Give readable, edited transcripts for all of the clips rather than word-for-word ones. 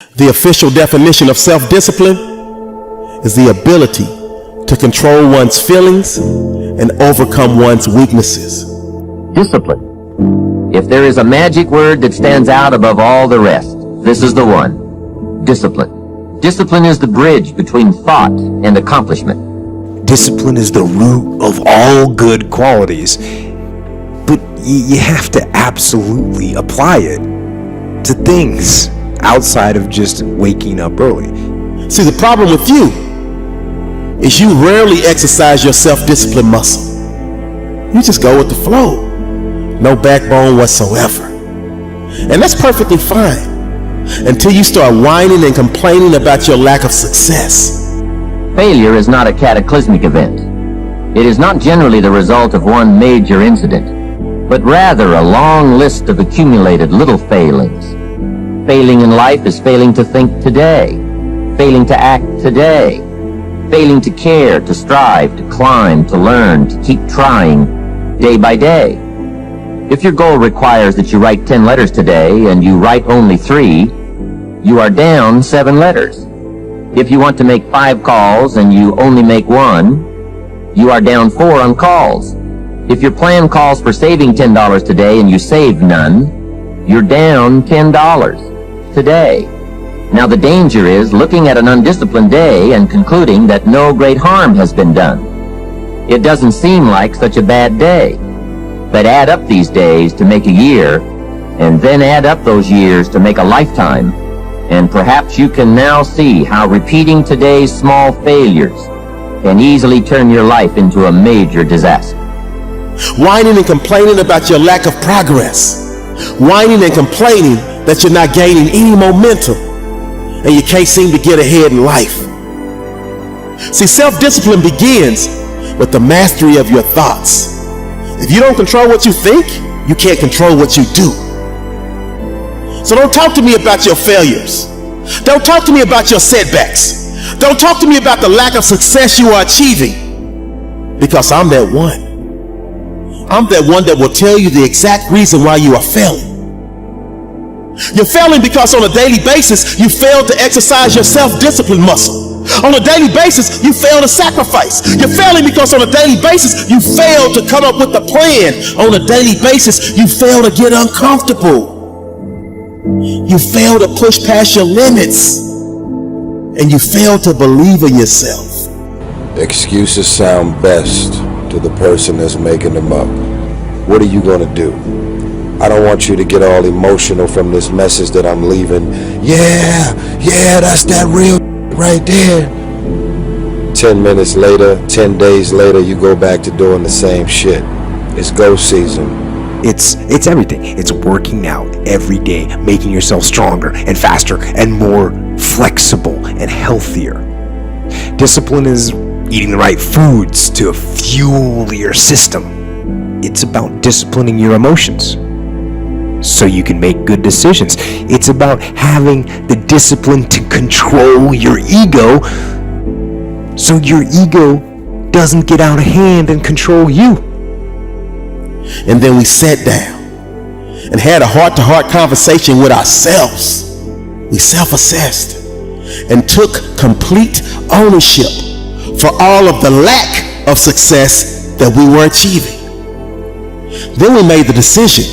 The official definition of self-discipline is the ability to control one's feelings and overcome one's weaknesses. Discipline. If there is a magic word that stands out above all the rest, this is the one. Discipline. Discipline is the bridge between thought and accomplishment. Discipline is the root of all good qualities, but you have to absolutely apply it to things outside of just waking up early. See, the problem with you is you rarely exercise your self-discipline muscle. You just go with the flow. No backbone whatsoever. And that's perfectly fine until you start whining and complaining about your lack of success. Failure is not a cataclysmic event. It is not generally the result of one major incident, but rather a long list of accumulated little failings. Failing in life is failing to think today, failing to act today, failing to care, to strive, to climb, to learn, to keep trying day by day. If your goal requires that you write 10 letters today and you write only 3, you are down 7 letters. If you want to make 5 calls and you only make 1, you are down 4 on calls. If your plan calls for saving $10 today and you save none, you're down $10 today. Now the danger is looking at an undisciplined day and concluding that no great harm has been done. It doesn't seem like such a bad day. But add up these days to make a year, and then add up those years to make a lifetime, and perhaps you can now see how repeating today's small failures can easily turn your life into a major disaster. Whining and complaining about your lack of progress. Whining and complaining that you're not gaining any momentum and you can't seem to get ahead in life. See, self-discipline begins with the mastery of your thoughts. If you don't control what you think, you can't control what you do. So don't talk to me about your failures. Don't talk to me about your setbacks. Don't talk to me about the lack of success you are achieving, because I'm that one. I'm that one that will tell you the exact reason why you are failing. You're failing because on a daily basis, you fail to exercise your self-discipline muscle. On a daily basis, you fail to sacrifice. You're failing because on a daily basis, you fail to come up with a plan. On a daily basis, you fail to get uncomfortable. You fail to push past your limits. And you fail to believe in yourself. Excuses sound best to the person that's making them up. What are you going to do? I don't want you to get all emotional from this message that I'm leaving. Yeah, that's that real right there. 10 minutes later, 10 days later, you go back to doing the same shit. It's go season. It's everything. It's working out every day, making yourself stronger and faster and more flexible and healthier. Discipline is eating the right foods to fuel your system. It's about disciplining your emotions so you can make good decisions. It's about having the discipline to control your ego so your ego doesn't get out of hand and control you. And then we sat down and had a heart-to-heart conversation with ourselves. We self-assessed and took complete ownership for all of the lack of success that we were achieving. Then we made the decision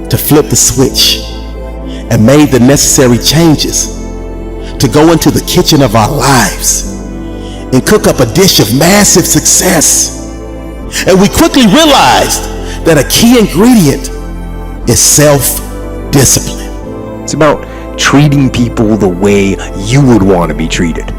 to flip the switch and made the necessary changes to go into the kitchen of our lives and cook up a dish of massive success. And we quickly realized that a key ingredient is self-discipline. It's about treating people the way you would want to be treated.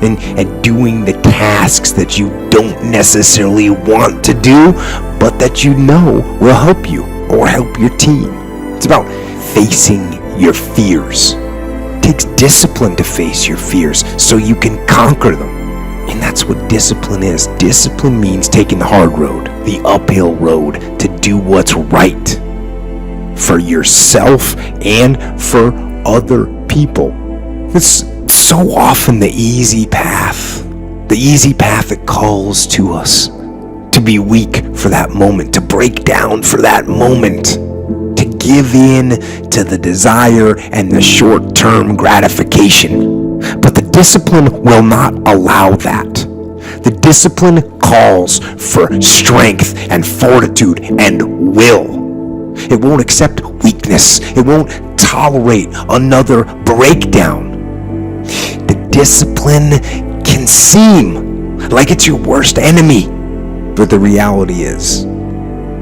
And doing the tasks that you don't necessarily want to do, but that you know will help you or help your team. It's about facing your fears. It takes discipline to face your fears so you can conquer them. And that's what discipline is. Discipline means taking the hard road, the uphill road, to do what's right for yourself and for other people. It's so often the easy path that calls to us to be weak for that moment, to break down for that moment, to give in to the desire and the short-term gratification. But the discipline will not allow that. The discipline calls for strength and fortitude and will. It won't accept weakness. It won't tolerate another breakdown. The discipline can seem like it's your worst enemy, but the reality is,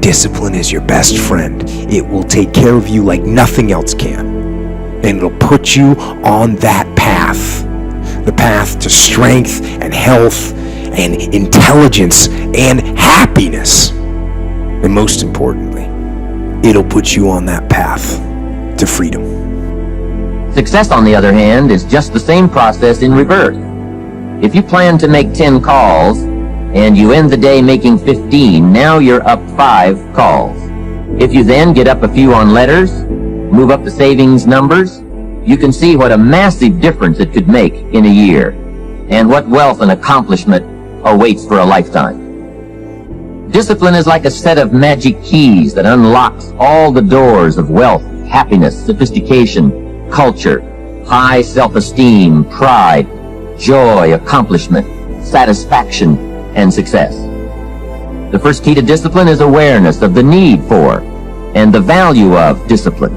discipline is your best friend. It will take care of you like nothing else can. And it'll put you on that path. The path to strength and health and intelligence and happiness. And most importantly, it'll put you on that path to freedom. Success, on the other hand, is just the same process in reverse. If you plan to make 10 calls and you end the day making 15, now you're up 5 calls. If you then get up a few on letters, move up the savings numbers, you can see what a massive difference it could make in a year, and what wealth and accomplishment awaits for a lifetime. Discipline is like a set of magic keys that unlocks all the doors of wealth, happiness, sophistication, culture, high self-esteem, pride, joy, accomplishment, satisfaction, and success. The first key to discipline is awareness of the need for and the value of discipline,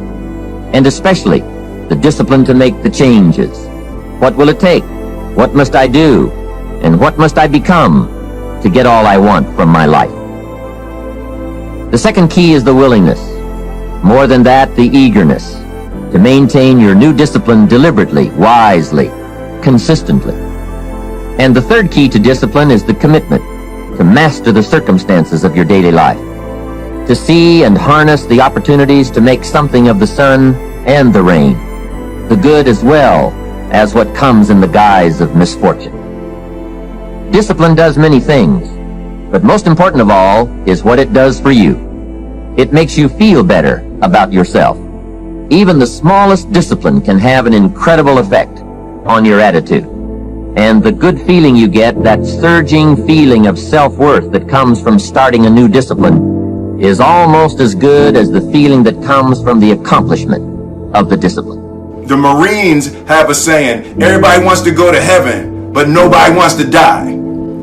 and especially the discipline to make the changes. What will it take? What must I do? And what must I become to get all I want from my life? The second key is the willingness. More than that, the eagerness to maintain your new discipline deliberately, wisely, consistently. And the third key to discipline is the commitment to master the circumstances of your daily life, to see and harness the opportunities to make something of the sun and the rain, the good as well as what comes in the guise of misfortune. Discipline does many things, but most important of all is what it does for you. It makes you feel better about yourself. Even the smallest discipline can have an incredible effect on your attitude. And the good feeling you get, that surging feeling of self-worth that comes from starting a new discipline, is almost as good as the feeling that comes from the accomplishment of the discipline. The Marines have a saying, everybody wants to go to heaven, but nobody wants to die.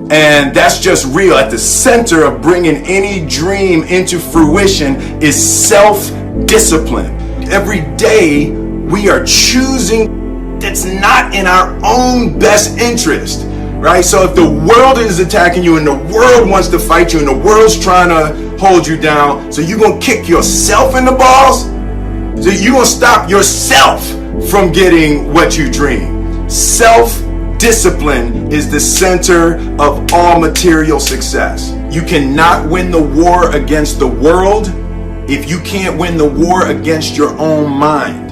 And that's just real. At the center of bringing any dream into fruition is self-discipline. Every day we are choosing that's not in our own best interest, right? So if the world is attacking you and the world wants to fight you and the world's trying to hold you down, so you're going to kick yourself in the balls? So you're going to stop yourself from getting what you dream. Self-discipline is the center of all material success. You cannot win the war against the world if you can't win the war against your own mind.